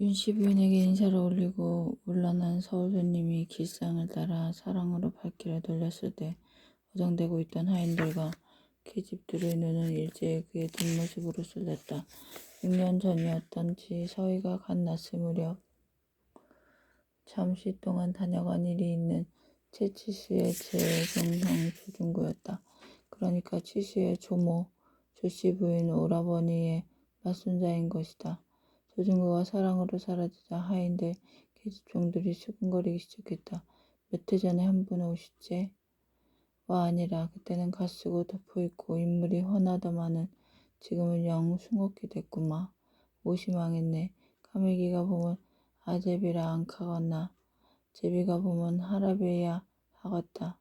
윤씨 부인에게 인사를 올리고 물러난 서울 손님이 길상을 따라 사랑으로 발길을 돌렸을 때 어정되고 있던 하인들과 계집들의 눈은 일제히 그의 뒷모습으로 쏠렸다. 6년 전이었던지 서희가 갓 났을 무렵 잠시 동안 다녀간 일이 있는 최치수의 재경성 조중구였다. 그러니까 치수의 조모, 조씨 부인 오라버니의 맞손자인 것이다. 조중구가 사랑으로 사라지자 하인들, 계집종들이 수군거리기 시작했다. 몇 해 전에 한 분 오셨제? 와 아니라 그때는 갓쓰고 덮어입고 인물이 훤하더마는 지금은 영 숭겁게 됐구마. 옷이 망했네. 까매기가 보면 아제비라 안 카겄나. 제비가 보면 하라베야 하겄다.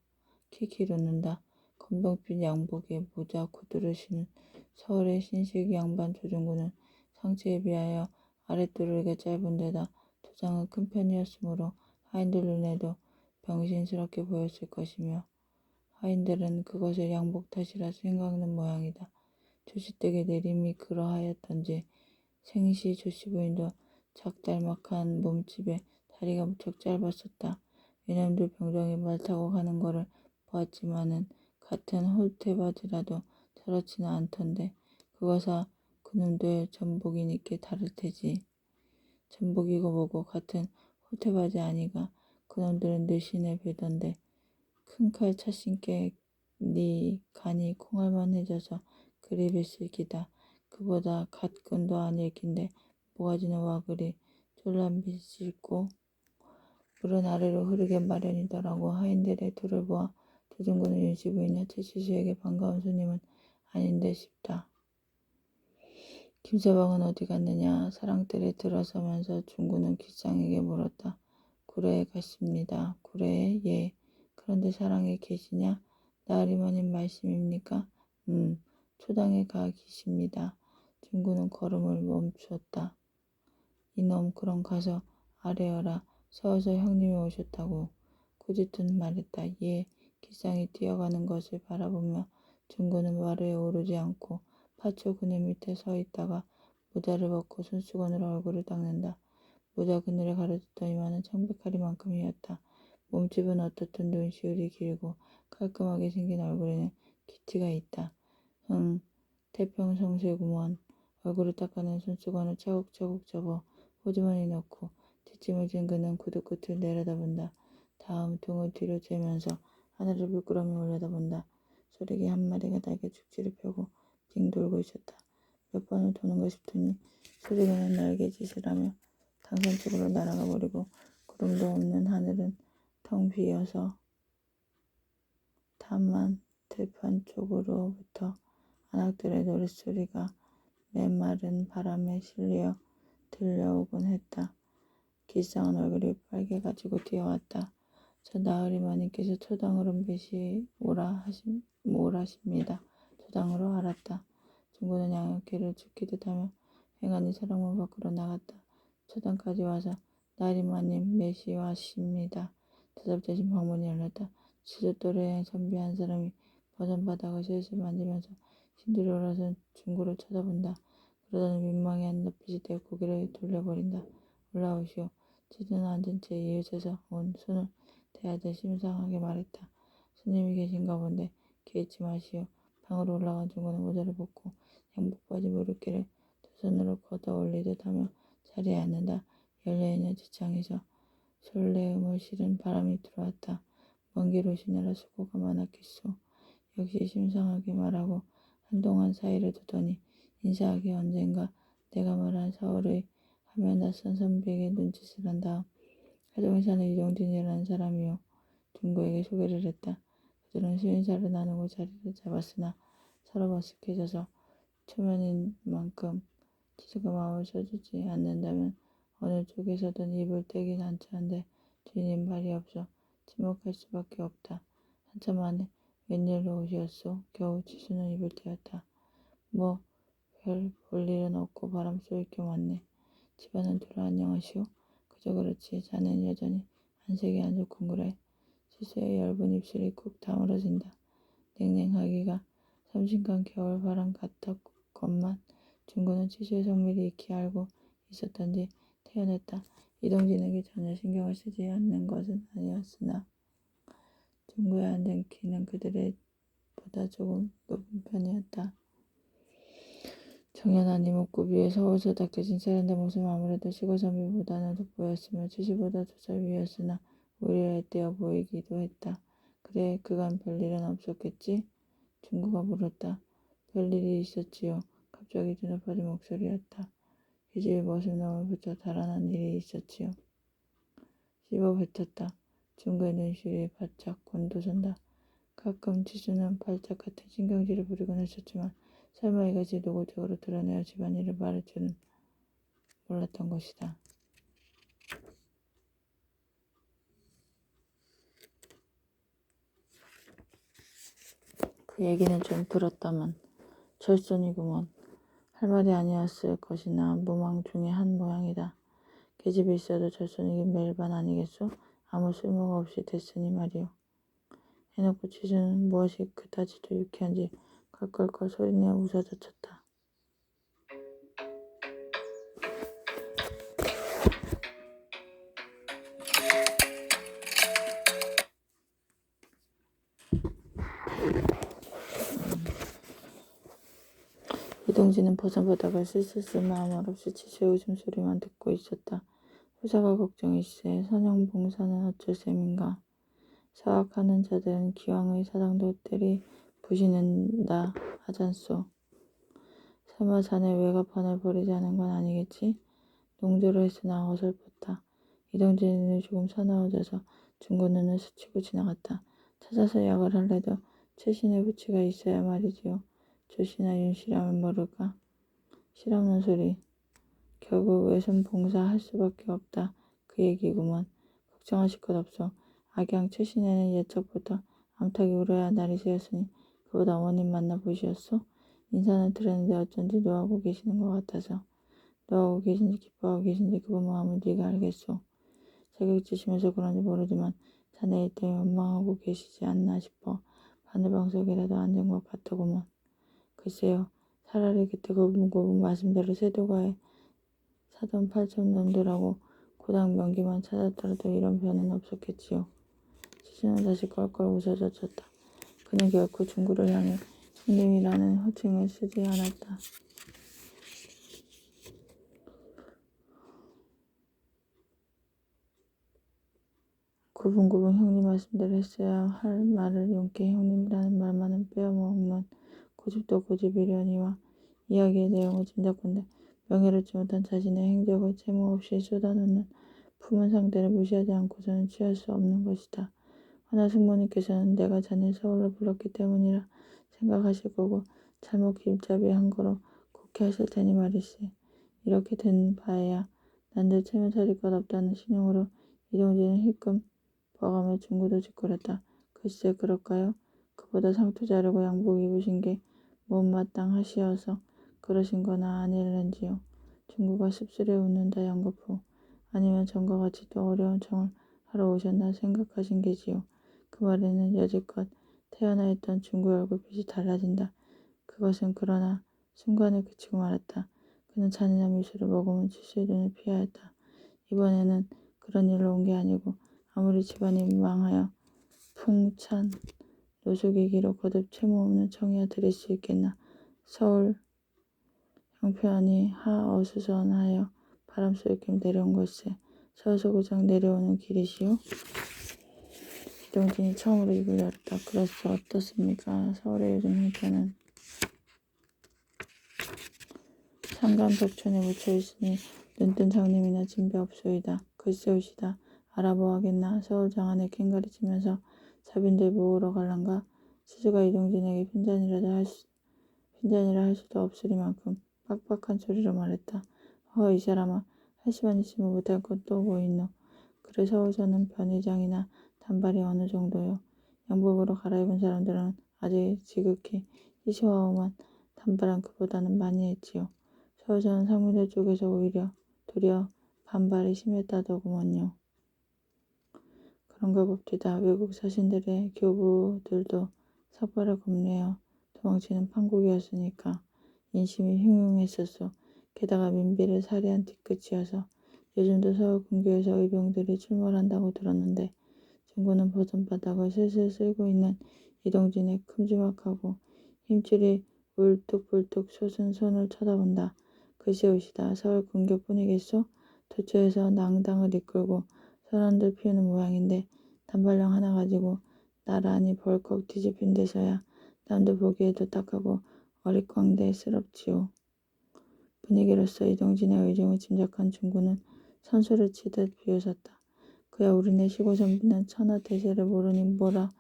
키키 웃는다. 검정빛 양복에 모자 구두를 신은 서울의 신식 양반 조중구는 상체에 비하여 아랫도르가 짧은 데다 두상은 큰 편이었으므로 하인들 눈에도 병신스럽게 보였을 것이며 하인들은 그것을 양복 탓이라 생각는 모양이다. 조시댁의 내림이 그러하였던지 생시 조씨 부인도 작달막한 몸집에 다리가 무척 짧았었다. 이놈들 병정이 말 타고 가는 거를 보았지만은 같은 홀태바지라도 저렇지는 않던데 그거사 그놈들 전복이니께 다를 테지. 전복이고 뭐고 같은 홀태바지 아니가 그놈들은 느신에 베던데 큰 칼 차신께 네 간이 콩알만해져서 그리 뱄을 기다. 그보다 갓근도 아닐 낀데 모가지는 와 그리 졸라미질꼬 물은 아래로 흐르게 마련이더라고. 하인들의 둘을 보아 조중구는 윤씨 부인이나 최치수에게 반가운 손님은 아닌데 싶다. 김서방은 어디 갔느냐. 사랑대에 들어서면서 중구는 길상에게 물었다. 구례에 갔습니다. 구례에? 예. 그런데 사랑에 계시냐? 나으리마님 말씀입니까? 초당에 가 계십니다. 중구는 걸음을 멈추었다. 이놈 그럼 가서 아뢰어라. 서어서 형님이 오셨다고. 꾸짖듯 말했다. 예. 길상이 뛰어가는 것을 바라보며 중구는 말에 오르지 않고 파초 그늘 밑에 서 있다가 모자를 벗고 손수건으로 얼굴을 닦는다. 모자 그늘에 가려졌더니만은 청백하리만큼이었다. 몸집은 어떻든 눈시울이 길고 깔끔하게 생긴 얼굴에는 기티가 있다. 태평성쇠구먼. 얼굴을 닦아낸 손수건을 차곡차곡 접어 호주머니에 넣고 뒷짐을 진 그는 구두 끝을 내려다본다. 다음 등을 뒤로 재면서 하늘을 물끄러미 올려다본다. 소리개 한 마리가 날개 축지를 펴고 빙 돌고 있었다. 몇 번을 도는가 싶더니 소리개는 날개짓을 하며 당산 쪽으로 날아가 버리고 구름도 없는 하늘은 텅 비어서 다만 들판 쪽으로부터 안악들의 노랫소리가 메마른 바람에 실려 들려오곤 했다. 길상은 얼굴이 빨개가지고 뛰어왔다. 저 나으리 마님께서 초당으로 몇시 오라십니다. 초당으로 알았다. 중구는 양어깨를 죽기듯 하며 행하니 사랑문 밖으로 나갔다. 초당까지 와서 나으리 마님 몇시 왔십니다. 대답대신 방문이 열렸다. 시조 또래의 선비 한 사람이 버선바닥을 슬슬 만지면서 신들이 올라선 중구를 쳐다본다. 그러더니 민망해 한 낯빛이 되어 고개를 돌려버린다. 올라오시오. 치주는 앉은 채 이웃에서 온 손을 대하듯 심상하게 말했다. 손님이 계신가 본데 개의치 마시오. 방으로 올라간 중구는 모자를 벗고 양복바지 무릎개를 두 손으로 걷어 올리듯 하며 자리에 앉는다. 열려있는 지창에서 솔레음을 실은 바람이 들어왔다. 먼 길 오시느라 수고가 많았겠소. 역시 심상하게 말하고 한동안 사이를 두더니 인사하게 언젠가 내가 말한 서울의 하며 낯선 선비에게 눈짓을 한 다음 하동에 사는 이종진이라는 사람이요. 중구에게 소개를 했다. 그들은 수인사를 나누고 자리를 잡았으나 서로 머쓱해져서 초면인 만큼 치수가 마음을 써주지 않는다면 어느 쪽에서든 입을 떼긴 한차한데 주인인 말이 없어 침묵할 수밖에 없다. 한참 만에 웬일로 오시었소? 겨우 치수는 입을 떼었다. 뭐 별 볼일은 없고 바람 쏠 겸 왔네. 집안은 둘 안녕하시오? 그저 그렇지. 자넨 여전히 안색이 안 좋군 그래. 치수의 엷은 입술이 쿡 다물어진다. 냉랭하기가 섬신간 겨울바람 같았건만 중구는 치수의 성미를 익히 알고 있었던지 태어났다. 이동진에게 전혀 신경을 쓰지 않는 것은 아니었으나 중구에 앉은 키는 그들의 보다 조금 높은 편이었다. 정연한 이목구 위에 서울서 닦여진 세련된 모습은 아무래도 시골선비보다는 돋보였으며 70보다 2살 위였으나 오히려 애띄어 보이기도 했다. 그래, 그간 별일은 없었겠지? 중구가 물었다. 별일이 있었지요. 갑자기 눈앞아진 목소리였다. 계집이 머슴놈을 붙여 달아난 일이 있었지요. 씹어 뱉었다. 중구의 눈시울이 바짝 곤두선다. 가끔 지수는 발작 같은 신경질을 부리곤 했었지만 설마 이것이 노골적으로 드러내어 집안일을 말할 줄은 몰랐던 것이다. 그 얘기는 좀 들었다만 철순이구먼. 할 말이 아니었을 것이나 무망 중의 한 모양이다. 계집이 있어도 철순이긴 매일반 아니겠소? 아무 쓸모가 없이 됐으니 말이오. 해놓고 지수는 무엇이 그다지도 유쾌한지 껄껄껄 소리내어 웃어젖혔다. 이동진은 버선바닥을 쓸쓸쓸 마음 없이 지수의 웃음소리만 듣고 있었다. 후사가 걱정일세. 선영봉사는 어쩔 셈인가. 사악하는 자들은 기왕의 사장도 때리 부시는다 하잖소. 설마 자네 외가판을 버리자는 건 아니겠지? 농조를 했으나 어설펐다. 이동진의 눈이 조금 사나워져서 중구 눈을 스치고 지나갔다. 찾아서 약을 할래도 최신의 부치가 있어야 말이지요. 조씨나 윤씨라면 모를까? 실없는 소리. 결국 외손 봉사 할 수밖에 없다. 그 얘기구먼. 걱정하실 것 없어. 악양 최신에는 옛적부터 암탉이 울어야 날이 새었으니 그보다 어머님 만나 보시었소? 인사는 들었는데 어쩐지 노하고 계시는 것 같아서. 노하고 계신지 기뻐하고 계신지 그분 마음은 네가 알겠소. 자격지심해서 그런지 모르지만 자네 일 때문에 원망하고 계시지 않나 싶어 바늘방석이라도 앉은 것 같더구먼. 글쎄요. 차라리 그때 고분고분 말씀대로 세도가에 사돈 팔촌 놈들하고 고당 명기만 찾았더라도 이런 변은 없었겠지요. 지수는 다시 껄껄 웃어젖혔다. 그는 결코 중구를 향해 형님이라는 호칭을 쓰지 않았다. 구분구분 형님 말씀대로 했어야 할 말을 용케 형님이라는 말만은 빼어먹는 고집도 고집이려니와 이야기의 내용을 짐작건대 명예롭지 못한 자신의 행적을 채무 없이 쏟아놓는 품은 상대를 무시하지 않고서는 취할 수 없는 것이다. 허나 숙모님께서는 내가 자네를 서울로 불렀기 때문이라 생각하실 거고 잘못 길잡이한 거로 곡해하실 테니 말이시. 이렇게 된 바에야 난들 체면 차릴 것 없다는 신용으로 이동진은 힐끔 버가며 중구도 짓거렸다. 글쎄 그럴까요? 그보다 상투 자르고 양복 입으신 게 못마땅하시어서 그러신 거나 아닐는지요. 중구가 씁쓸해 웃는다 연거푸. 아니면 전과 같이 또 어려운 청을 하러 오셨나 생각하신 게지요. 그 말에는 여지껏 태어나 있던 중구의 얼굴빛이 달라진다. 그것은 그러나 순간에 그치고 말았다. 그는 잔인한 미소를 머금은 지수의 눈을 피하였다. 이번에는 그런 일로 온 게 아니고 아무리 집안이 망하여 풍찬 노숙이기로 거듭 채무 없는 청이야 드릴 수 있겠나. 서울 형편이 하어수선하여 바람소리김 내려온 것에 서울서 고장 내려오는 길이시오. 이동진이 처음으로 입을 열었다. 그래서 어떻습니까? 서울의 요즘 형편은 상간 벽촌에 묻혀있으니 눈뜬 장님이나 진배 없소이다. 글쎄오시다. 알아보아겠나. 서울 장안에 캥가리치면서 자빈들 모으러 갈란가. 스즈가 이동진에게 핀잔이라 할 수도 없으리만큼 빡빡한 소리로 말했다. 이 사람아. 할 수만 있으면 못할 건 또 뭐 있노. 그래 서울서는 변의장이나 단발이 어느 정도요. 양복으로 갈아입은 사람들은 아직 지극히 희시화오만 단발은 그보다는 많이 했지요. 서울서는 상무들 쪽에서 도리어 반발이 심했다더구먼요. 그런가 봅디다. 외국 사신들의 교부들도 삭발을 겁내어 도망치는 판국이었으니까 인심이 흉흉했었소. 게다가 민비를 살해한 뒤끝이어서 요즘도 서울 근교에서 의병들이 출몰한다고 들었는데 중구는 버선바닥을 슬슬 쓸고 있는 이동진의 큼지막하고 힘줄이 울뚝불뚝 솟은 손을 쳐다본다. 글쎄오시다. 서울 근교뿐이겠소? 도처에서 낭당을 이끌고 선원들 피우는 모양인데 단발령 하나 가지고 나란히 벌컥 뒤집힌 데서야 남들 보기에도 딱하고 어릿광대스럽지요. 분위기로서 이동진의 의중을 짐작한 중구는 선수를 치듯 비웃었다. 그야 우리네 시골 선비는 천하 대세를 모르니 뭐라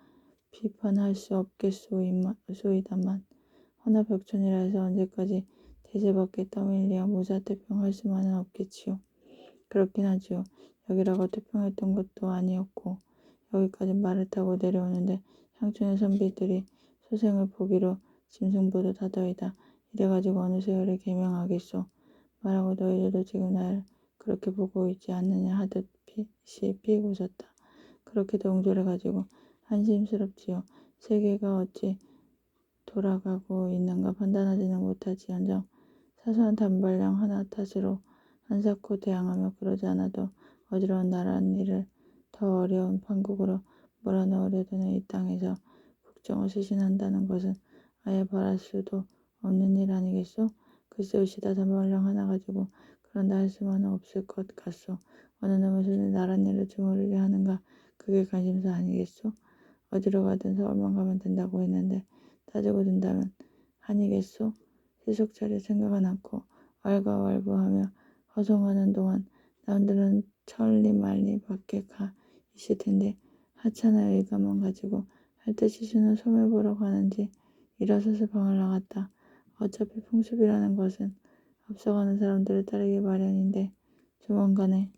비판할 수 없겠소이다만 허나 벽촌이라 해서 언제까지 대세밖에 떠밀려 무사태평할 수만은 없겠지요. 그렇긴 하지요. 여기라고 태평했던 것도 아니었고 여기까지 말을 타고 내려오는데 향촌의 선비들이 소생을 보기로 짐승보도 다더이다. 이래가지고 어느 세월에 개명하겠소. 말하고 너희들도 지금 날 그렇게 보고 있지 않느냐 하듯 빛이 픽 웃었다. 그렇게도 옹졸해가지고 한심스럽지요. 세계가 어찌 돌아가고 있는가 판단하지는 못하지언정 사소한 단발령 하나 탓으로 한사코 대항하며 그러지 않아도 어지러운 나랏일을 더 어려운 판국으로 몰아넣으려 드는 이 땅에서 국정을 쇄신한다는 것은 아예 바랄 수도 없는 일 아니겠소? 글쎄오시다. 단발령 하나 가지고 그런다 할 수만은 없을 것 같소. 어느 놈의 손에 나랏일을 주무르게 하는가 그게 관심사 아니겠소? 어디로 가든 서울만 가면 된다고 했는데 따지고 든다면 아니겠소? 세속차려 생각은 않고 왈가왈부하며 허송하는 동안 남들은 천리만리 밖에 가 있을 텐데 하찮은 의가만 가지고 할 듯 시수는 소매 보러 가는지 일어서서 방을 나갔다. 어차피 풍습이라는 것은 앞서가는 사람들을 따르기 마련인데 조만간에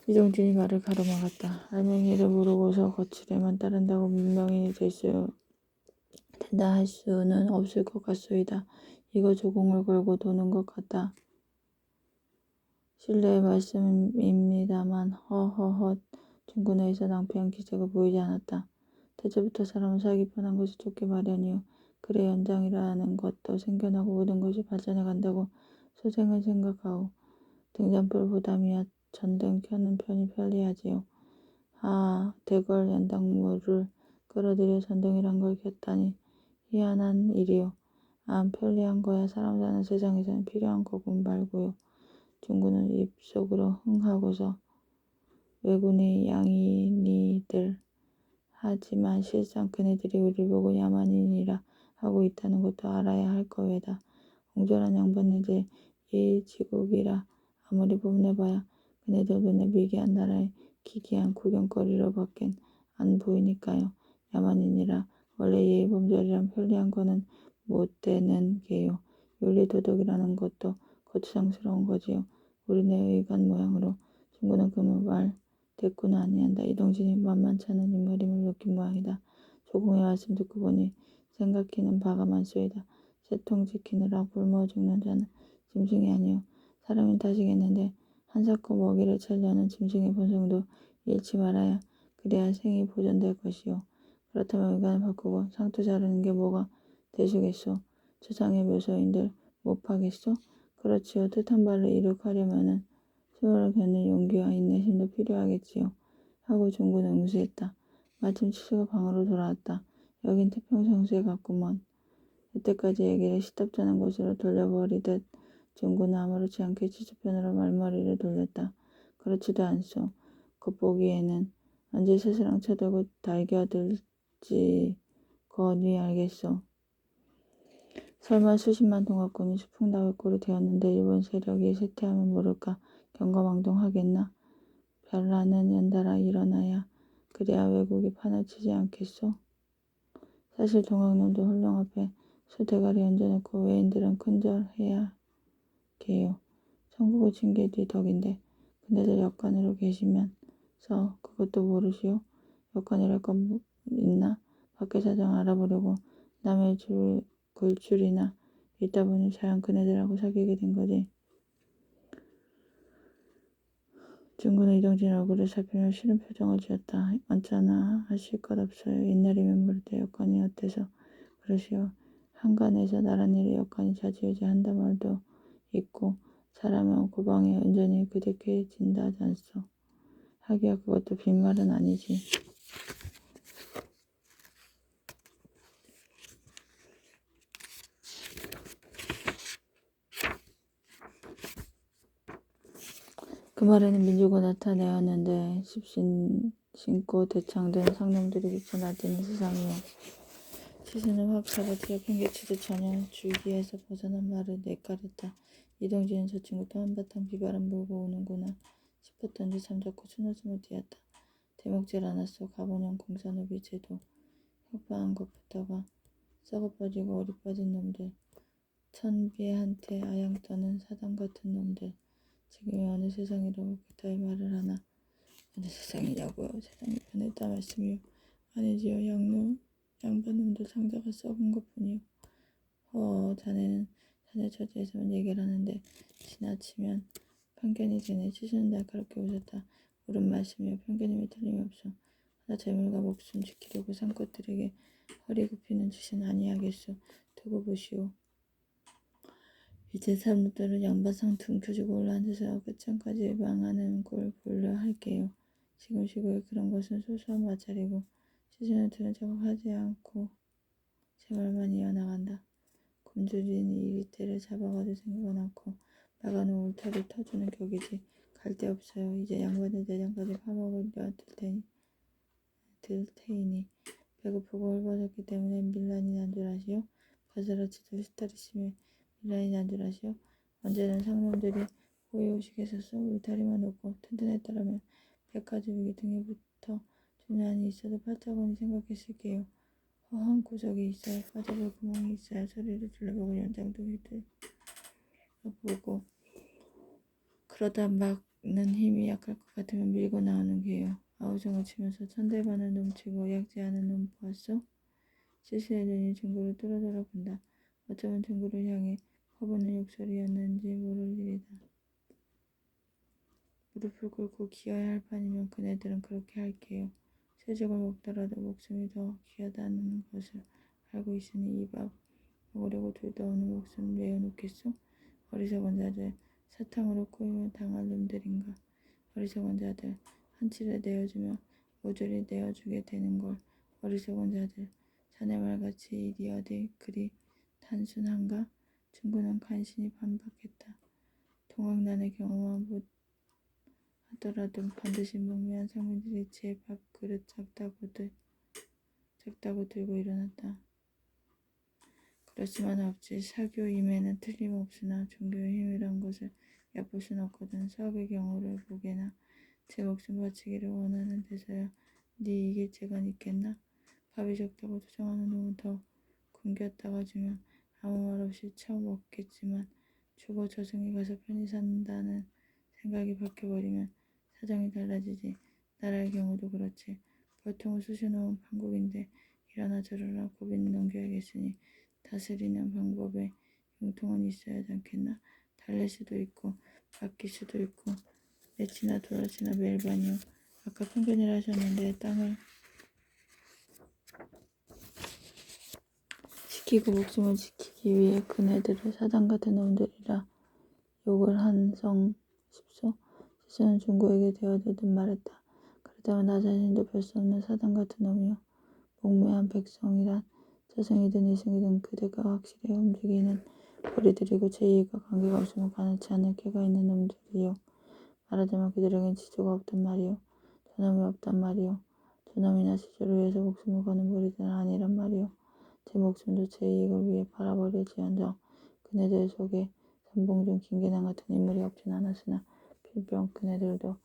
이동진이 말을 가로막았다. 알맹이를 모르고서 거칠에만 따른다고 문명인이 된다 할 수는 없을 것 같소이다. 이거 조공을 걸고 도는 것 같다. 실례의 말씀입니다만 허허헛 중구내에서 낭패한 기색을 보이지 않았다. 대체부터 사람은 살기 편한 것이 좋기 마련이요. 그래 연장이라는 것도 생겨나고 모든 것이 발전해 간다고 소생은 생각하오. 등잔불 보담이야 전등 켜는 편이 편리하지요. 아, 대궐 연당무를 끌어들여 전등이란 걸 켰다니 희한한 일이요. 안 편리한 거야 사람 사는 세상에서는 필요한 거군 말고요. 중구는 입속으로 흥하고서 외군의 양인이들 하지만 실상 그네들이 우리 보고 야만인이라 하고 있다는 것도 알아야 할 거외다. 옹졸한 양반네들 이 지국이라 아무리 보내봐야 그네들 눈에 미개한 나라의 기괴한 구경거리로 밖엔 안 보이니까요. 야만인이라 원래 예의범절이란 편리한 거는 못 되는 게요. 윤리도덕이라는 것도 거추장스러운 거지요. 우리네 의관 모양으로 중구는 그 말 대꾸는 아니한다. 이동진이 만만치 않은 인물임을 느낀 모양이다. 조공의 말씀 듣고 보니 생각히는 바가 많소이다. 새통 지키느라 굶어 죽는 자는 짐승이 아니요 사람인 탓이겠는데 한사코 먹이를 찾려는 짐승의 본성도 잃지 말아야 그래야 생이 보존될 것이요. 그렇다면 의관을 바꾸고 상투 자르는 게 뭐가 대수겠소? 추상의 묘소인들 못 파겠소? 그렇지요. 뜻한 바를 이룩하려면은 세월을 겪는 용기와 인내심도 필요하겠지요. 하고 중구는 응수했다. 마침 치수가 방으로 돌아왔다. 여긴 태평성세 같구먼. 여태까지 얘기를 시답잖은 곳으로 돌려버리듯 중구는 아무렇지 않게 치수편으로 말머리를 돌렸다. 그렇지도 않소. 겉보기에는 언제 스스랑 쳐들고 달겨들지 거니 알겠소. 설마 수십만 동학군이 수풍나올 꼴이 되었는데 일본 세력이 쇠퇴하면 모를까 경거망동하겠나? 별나는 연달아 일어나야 그래야 외국이 판을 치지 않겠소? 사실 동학놈도 홀령 앞에 수대가리 얹어놓고 외인들은 큰절해야 게요. 천국을 친 게 네 덕인데 그네들 역관으로 계시면서 그것도 모르시오? 역관이랄 건 있나? 밖에 사정 알아보려고 남의 굴줄이나 있다 보니 자연 그네들하고 사귀게 된 거지. 중구는 이동진 얼굴을 살피며 싫은 표정을 지었다. 언짢아 하실 것 없어요. 옛날이면 모를때 여건이 어때서 그러시오. 한간에서 나랏일에 여건이 좌지우지한다 말도 있고 잘하면 고방에 은전히 그득해진다잖소. 하기야 그것도 빈말은 아니지. 그 말에는 민주가 나타내었는데 신고 대창된 상놈들이 미쳐 날뛰는 세상이요. 시수는 확 잡아들여 팽개치듯 전혀 줄기에서 벗어난 말을 내까렸다. 이동진은 저 친구도 한바탕 비바람 불고 오는구나 싶었던지 잠자코 순웃음을 띄었다. 대목질 않았어. 가보년 공산업이 제도 협박한 것부터가 썩어 빠지고 어리 빠진 놈들. 천비한테 아양 떠는 사당 같은 놈들. 지금이 어느 세상이라고 그따위 말을 하나. 어느 세상이냐고요. 세상이 변했다 말씀이요. 아니지요. 양반놈들 상자가 썩은 것뿐이요. 자네는 자네 처지에서만 얘기를 하는데 지나치면 편견이 되네. 치수는 날카롭게 웃었다. 옳은 말씀이요. 편견임에 틀림없소. 하나 재물과 목숨 지키려고 산꽃들에게 허리 굽히는 짓은 아니하겠소. 두고 보시오. 이제 사람들은 양반상 둥 켜주고 올라앉아서 끝장까지 망하는 꼴 보려 할게요. 지금 시국에 그런 것은 소소한 마찰이고 시선을 들은 척 하지 않고 제 말만 이어나간다. 굶주린 이리떼를 잡아가도 생각 않고 나가는 울타리 터주는 격이지. 갈 데 없어요. 이제 양반의 내장까지 파먹으려 들 테이니 배고프고 헐벗었기 때문에 밀란이 난 줄 아시오? 바스라치도 스타리심에 밀란이 난 줄 아시오? 언제는 상놈들이 호의호식했었어. 울타리만 놓고 튼튼했더라면 백가죽이 등에 붙어 주는 한이 있어도 팔자고니 생각했을게요. 허한 구석이 있어야 빠져볼 구멍이 있어야 소리를 둘러보고 연장도 휘둘러보고 그러다 막는 힘이 약할 것 같으면 밀고 나오는 게요. 아우성을 치면서 천대반을 넘치고 약지 않은 놈 보았소? 시시의 눈이 중구를 뚫어져라 본다. 어쩌면 중구를 향해 퍼붓는 욕설이었는지 모를 일이다. 무릎을 꿇고 기어야 할 판이면 그네들은 그렇게 할게요. 새죽을 먹더라도 목숨이 더 귀하다는 것을 알고 있으니 이 밥 먹으려고 둘도 없는 목숨을 내어놓겠소? 어리석은 자들, 사탕으로 꼬이면 당할 놈들인가. 어리석은 자들, 한치를 내어주면 모조리 내어주게 되는 걸. 어리석은 자들, 자네 말같이 일이 어디 그리 단순한가? 중구는 간신히 반박했다. 동학난의 경험만 하더라도 반드시 문매한 상민들이 제 밥그릇 작다고 들고 일어났다. 그렇지만 없지. 사교임에는 틀림없으나 종교의 힘이란 것을 얕볼 순 없거든. 사업의 경우를 보게나 제 목숨 바치기를 원하는 데서야 네 이길 재간 있겠나? 밥이 적다고 투정하는 놈은 더 굶겼다가 주면 아무 말 없이 처먹겠지만 주고 저승에 가서 편히 산다는 생각이 바뀌어버리면 사정이 달라지지. 나라의 경우도 그렇지. 벌통을 쑤셔놓은 판국인데 이러나 저러나 고비는 넘겨야겠으니 다스리는 방법에 융통은 있어야 하지 않겠나? 달랠 수도 있고 바뀔 수도 있고 내치나 돌아치나 매일 반이요. 아까 편견이라 하셨는데 땅을 지키고 목숨을 지키기 위해 그네들을 사당 같은 놈들이라 욕을 한성 싶소? 시수는 중구에게 대어되듯 말했다. 그렇다면 나 자신도 별 수 없는 사당 같은 놈이요. 목매한 백성이란 저승이든 이승이든 그대가 확실히 움직이는 고리들이고 제2가 관계가 없으면 가능치 않을 꾀가 있는 놈들이요. 말하자면 그들에겐 지조가 없단 말이요. 저놈이 없단 말이요. 저놈이나 지조를 위해서 목숨을 거는 무리들은 아니란 말이요. 제 목숨도 제 이익을 위해 팔아버릴지언정 그네들 속에 선봉중 김계남 같은 인물이 없진 않았으나 필병 그네들도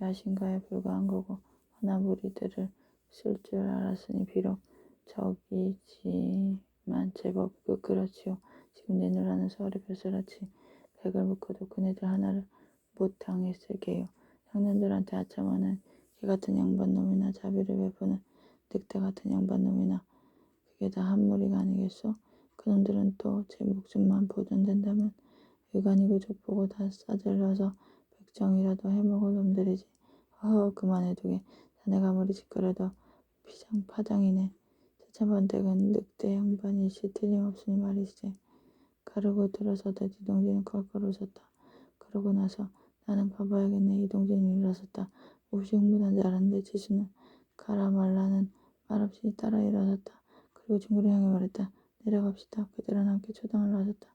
야신가에 불과한 거고 허나 무리들을 쓸 줄 알았으니 비록 적이지만 제법 그렇지요. 지금 내놓으라는 서울의 벼슬아치 100을 묶어도 그네들 하나를 못 당했을 게요. 형님들한테 아첨하는 개같은 양반놈이나 자비를 베푸는 늑대 같은 양반놈이나 그게 다 한 무리가 아니겠소? 그놈들은 또 제 목숨만 보존된다면 의관이고 족보고 다 싸질러서 백정이라도 해먹을 놈들이지. 그만해두게. 자네가 아무리 짓거려도 피장파장이네. 차차번댁은 늑대 양반일시 틀림없으니 말이지. 가르고 들어서듯 이동진은 껄껄 웃었다. 그러고 나서 나는 바보야겠네. 이동진이 일어섰다. 몹시 흥분한 줄 알았는데 지수는 가라 말라는 말없이 따라 일어섰다. 그리고 친구를 향해 말했다. 내려갑시다. 그들은 함께 초당을 나섰다.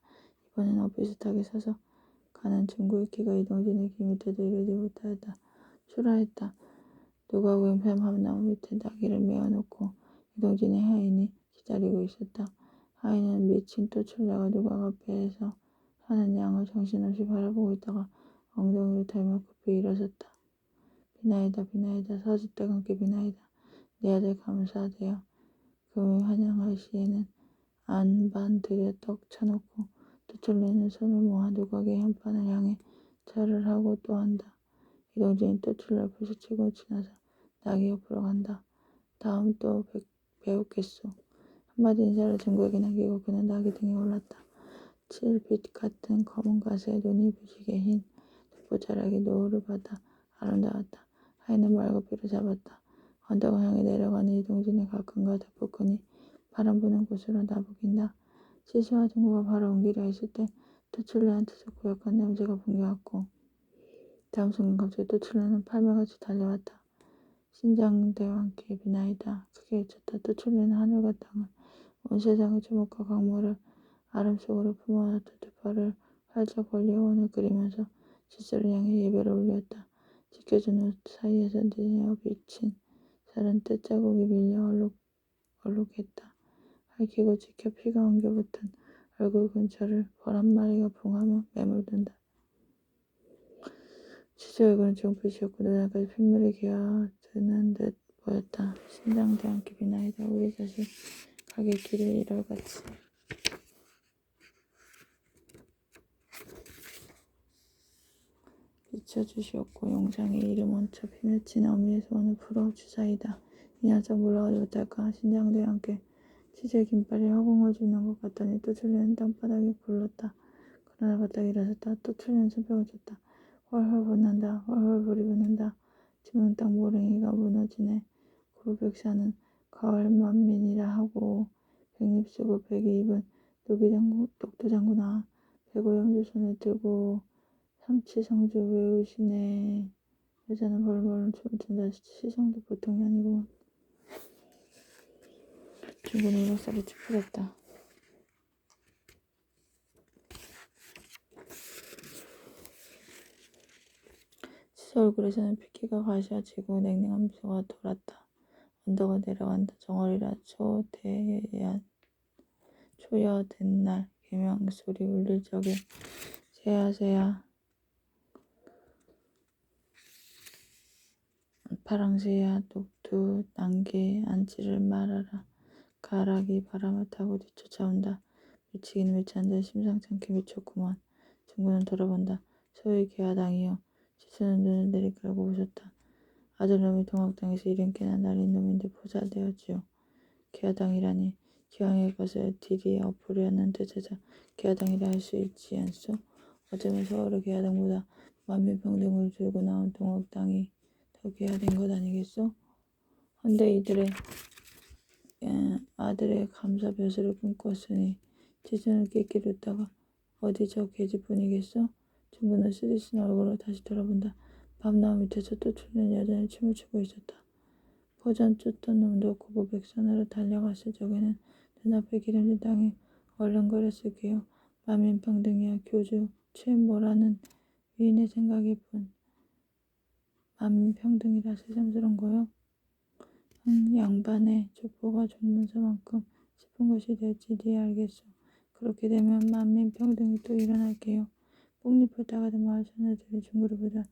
이번엔 비슷하게 서서 가는 친구의 키가 이동진의 키 밑에도 이르지 못하였다. 초라했다. 누가 보면 밤나무 밑에 나귀를 메어놓고 이동진의 하인이 기다리고 있었다. 하인은 미친 또출내가 누가 카페에서 사는 양을 정신없이 바라보고 있다가 엉덩이를 털며 급히 일어섰다. 비나이다 비나이다 서짓대 함께 비나이다. 내 아들 감사하대요. 금이 환영할 시에는 안반 들여 떡 쳐놓고 또출내는 손을 모아 누각의 현판을 향해 절을 하고 또 한다. 이동진이 또출내를 부수치고 지나서 나귀 옆으로 간다. 다음 또 배웠겠소. 한마디 인사를 친구에게 남기고 그는 나귀 등에 올랐다. 칠빛 같은 검은 가시에 눈이 부시게 흰 듣보자락이 노을을 받아 아름다웠다. 하인은 말고삐를 잡았다. 언덕을 향해 내려가는 이동진의 가끔가다 볶으니 바람 부는 곳으로 나부긴다. 시수와 친구가 바로 옮기려 했을 때 또출레한테서 고약한 냄새가 풍겨왔고 다음 순간 갑자기 또출레는 팔매같이 달려왔다. 신장대와 함께 비나이다. 크게 외쳤다. 또출레는 하늘과 땅을 온 세상의 주목과 강물을 아름 속으로 품어놨다. 두 팔을 활짝 벌려 원을 그리면서 지수를 향해 예배를 올렸다. 지켜준 옷 사이에서 내어 비친 살은 떼자국이 밀려 얼룩했다. 핥히고 지켜 피가 엉겨붙은 얼굴 근처를 벌 한 마리가 붕하며 매물든다. 지수의 얼굴은 주홍빛이었고 눈알까지 핏물이 기어드는 듯 보였다. 신장대 함께 비나이다. 우리 자식 가게 길을 이럴같이 비춰주시옵고 용장의 이름 얹혀 피맺힌 어미의 소원을 풀어주사이다. 이 녀석 물러가지 못할까. 신장대와 함께 치즈의 긴팔이 허공을 줍는 것 같더니 또출레는 땅바닥에 굴렀다. 그러나 바닥에 일어섰다. 또출레는 손뼉을 쳤다. 훨훨 붙는다. 훨훨 불이 붙는다. 지붕 땅 모랭이가 무너지네. 구백사는 가을 만민이라 하고 백립 쓰고 백이 입은 녹두장구나. 백오염주 손에 들고 삼치성주 외우시네. 여자는 벌벌 춤을 춘다. 시성도 보통이 아니구먼. 중구는 우럭살이 찌푸렸다. 시수 얼굴에서는 핏기가 가시화지고 냉랭한 미소가 돌았다. 언덕을 내려간다. 정월이라 초여된 날 개명소리 울릴 적에 새야새야 파랑새야 녹두 난개 안지를 말아라. 가락이 바람을 타고 뒤쫓아온다. 미치기는 미쳤는데 심상치 않게 미쳤구먼. 중구는 돌아본다. 소위 개화당이여. 시수는 눈을 내리깔고 웃었다. 아들놈이 동학당에서 이른깨나 날린 놈인데 보살되었지요. 개화당이라니. 기왕의 것을 딜이 엎으려는 뜻에서 개화당이라 할 수 있지 않소? 어쩌면 서울의 개화당보다 만민평등을 들고 나온 동학당이 더 개화된 것 아니겠소? 헌데 이들의 아들의 감사벼슬을 꿈꿨으니 지수는 낄낄 웃다가 어디 저 계집분이겠소? 중구는 쓰디쓴 얼굴로 다시 돌아본다. 밤나무 밑에서 또출레는 여전히 춤을 추고 있었다. 포전 쫓던 놈도 고보백선으로 달려갔을 적에는 눈앞에 기름진 땅이 얼른거렸을 게요. 만민평등이야 교주 최모라는 위인의 생각일 뿐. 만민평등이라 새삼스런 거요. 양반의 족보가 종문서만큼 싶은 것이 될지 네 알겠소. 그렇게 되면 만민평등이 또 일어날게요. 뽕잎을 따가던 마을 처녀들이 중구를 보자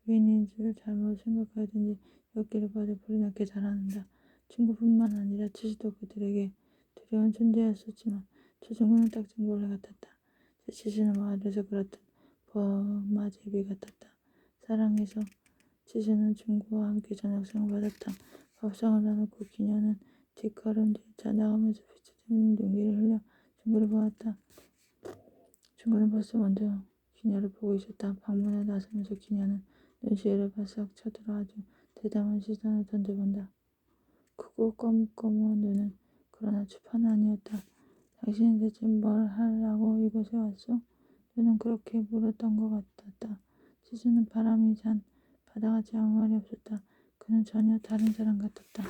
위인인 줄 잘못 생각하든지 엿기를 봐도 불이 나게 잘하는다. 중구뿐만 아니라 치수도 그들에게 두려운 존재였었지만 저 중구는 딱 중벌레 같았다. 제 치수는 마을에서 그렇던 버마제비 같았다. 사랑해서 치수는 중구와 함께 저녁상을 받았다. 밥상을 나누고 기녀는 뒷걸음질쳐 나가면서 비치되는 눈기를 흘려 중구를 보았다. 중구는 벌써 먼저 기녀를 보고 있었다. 방문에 나서면서 기녀는 눈시울을 바싹 쳐들어 아주 대담한 시선을 던져본다. 크고 검은 눈은 그러나 추파는 아니었다. 당신은 대체 뭘 하려고 이곳에 왔소? 그는 그렇게 물었던 것 같았다. 지수는 바람이 잔 바다같이 아무 말이 없었다. 그는 전혀 다른 사람 같았다.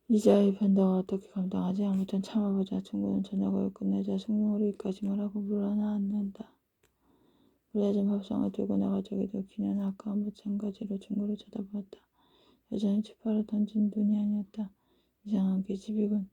이자의 변덕을 어떻게 감당하지? 아무튼 참아보자. 친구는 저녁을 끝내자 승용으로 이까지 말하고 물러나앉는다. 물려진 밥상을 들고 나가자기도 그녀는 아까와 마찬가지로 친구를 쳐다보았다. 여자는 추파로 던진 눈이 아니었다. 이상한 계집이군.